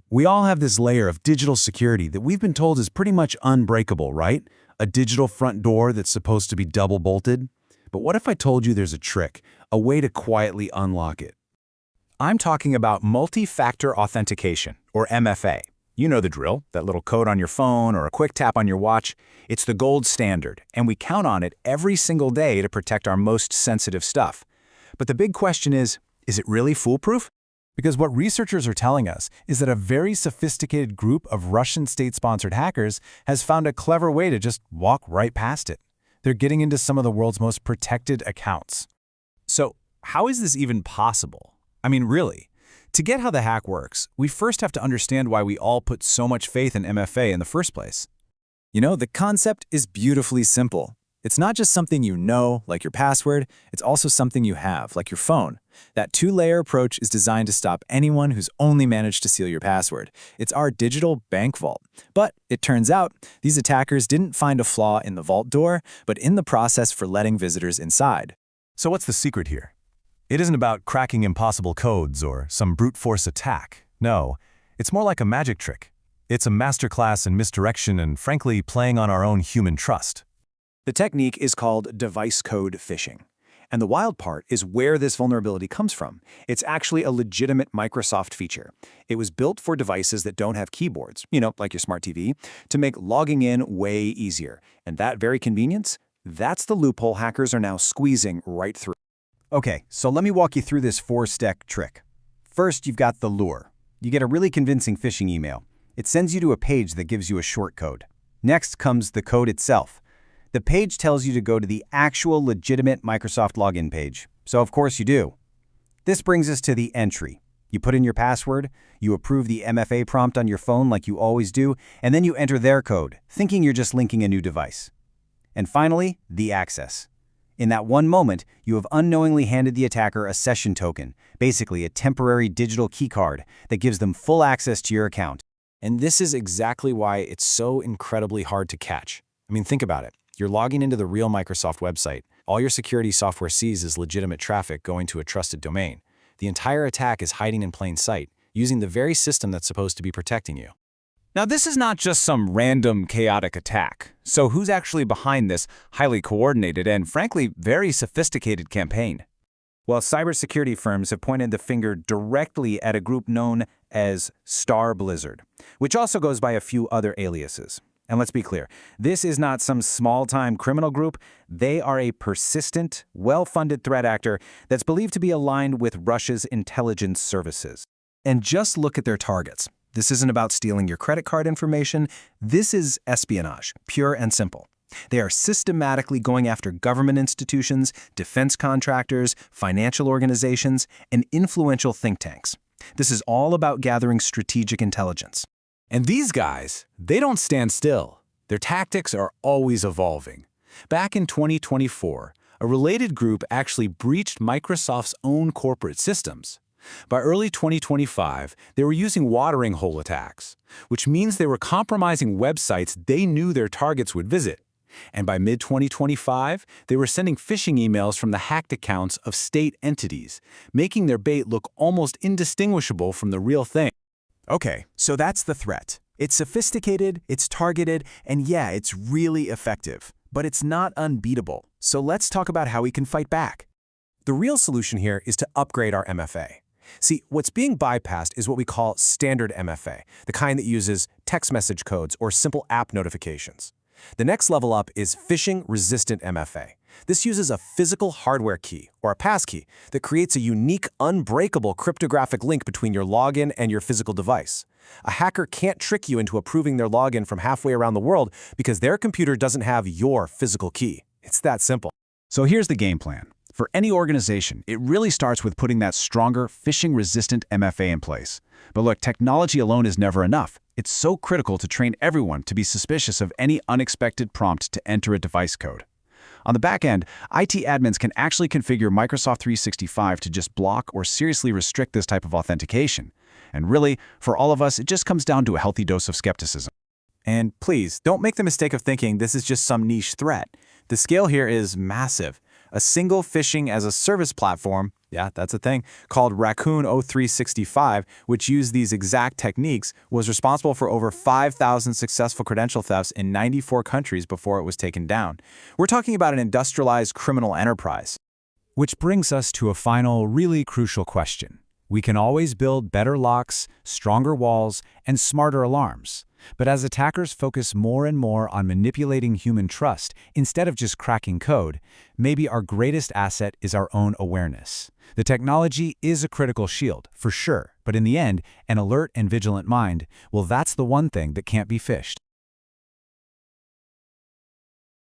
We all have this layer of digital security that we've been told is pretty much unbreakable, right? A digital front door that's supposed to be double bolted. But what if I told you there's a trick, a way to quietly unlock it? I'm talking about multi-factor authentication, or MFA. You know the drill, that little code on your phone or a quick tap on your watch. It's the gold standard, and we count on it every single day to protect our most sensitive stuff. But the big question is it really foolproof? Because what researchers are telling us is that a very sophisticated group of Russian state-sponsored hackers has found a clever way to just walk right past it. They're getting into some of the world's most protected accounts. So, how is this even possible? I mean, really? To get how the hack works, we first have to understand why we all put so much faith in MFA in the first place. You know, the concept is beautifully simple. It's not just something you know, like your password, it's also something you have, like your phone. That two-layer approach is designed to stop anyone who's only managed to steal your password. It's our digital bank vault. But it turns out, these attackers didn't find a flaw in the vault door, but in the process for letting visitors inside. So what's the secret here? It isn't about cracking impossible codes or some brute force attack. No, it's more like a magic trick. It's a masterclass in misdirection and, frankly, playing on our own human trust. The technique is called device code phishing. And the wild part is where this vulnerability comes from. It's actually a legitimate Microsoft feature. It was built for devices that don't have keyboards, like your smart TV, to make logging in way easier. And that very convenience, that's the loophole hackers are now squeezing right through. Okay, so let me walk you through this four-step trick. First, you've got the lure. You get a really convincing phishing email. It sends you to a page that gives you a short code. Next comes the code itself. The page tells you to go to the actual legitimate Microsoft login page. So of course you do. This brings us to the entry. You put in your password, you approve the MFA prompt on your phone like you always do, and then you enter their code, thinking you're just linking a new device. And finally, the access. In that one moment, you have unknowingly handed the attacker a session token, basically a temporary digital keycard that gives them full access to your account. And this is exactly why it's so incredibly hard to catch. I mean, think about it. You're logging into the real Microsoft website. All your security software sees is legitimate traffic going to a trusted domain. The entire attack is hiding in plain sight, using the very system that's supposed to be protecting you. Now, this is not just some random, chaotic attack. So who's actually behind this highly coordinated and, frankly, very sophisticated campaign? Well, cybersecurity firms have pointed the finger directly at a group known as Star Blizzard, which also goes by a few other aliases. And let's be clear, this is not some small-time criminal group. They are a persistent, well-funded threat actor that's believed to be aligned with Russia's intelligence services. And just look at their targets. This isn't about stealing your credit card information. This is espionage, pure and simple. They are systematically going after government institutions, defense contractors, financial organizations, and influential think tanks. This is all about gathering strategic intelligence. And these guys, they don't stand still. Their tactics are always evolving. Back in 2024, a related group actually breached Microsoft's own corporate systems. By early 2025, they were using watering hole attacks, which means they were compromising websites they knew their targets would visit. And by mid-2025, they were sending phishing emails from the hacked accounts of state entities, making their bait look almost indistinguishable from the real thing. Okay, so that's the threat. It's sophisticated, it's targeted, and yeah, it's really effective. But it's not unbeatable. So let's talk about how we can fight back. The real solution here is to upgrade our MFA. See, what's being bypassed is what we call standard MFA, the kind that uses text message codes or simple app notifications. The next level up is phishing-resistant MFA. This uses a physical hardware key, or a passkey, that creates a unique, unbreakable cryptographic link between your login and your physical device. A hacker can't trick you into approving their login from halfway around the world because their computer doesn't have your physical key. It's that simple. So here's the game plan. For any organization, it really starts with putting that stronger, phishing-resistant MFA in place. But look, technology alone is never enough. It's so critical to train everyone to be suspicious of any unexpected prompt to enter a device code. On the back end, IT admins can actually configure Microsoft 365 to just block or seriously restrict this type of authentication. And really, for all of us, it just comes down to a healthy dose of skepticism. And please, don't make the mistake of thinking this is just some niche threat. The scale here is massive. A single phishing-as-a-service platform Yeah, that's a thing, called Raccoon 0365, which used these exact techniques, was responsible for over 5,000 successful credential thefts in 94 countries before it was taken down. We're talking about an industrialized criminal enterprise. Which brings us to a final, really crucial question. We can always build better locks, stronger walls, and smarter alarms. But as attackers focus more and more on manipulating human trust instead of just cracking code, maybe our greatest asset is our own awareness. The technology is a critical shield, for sure, but in the end, an alert and vigilant mind, well, that's the one thing that can't be phished.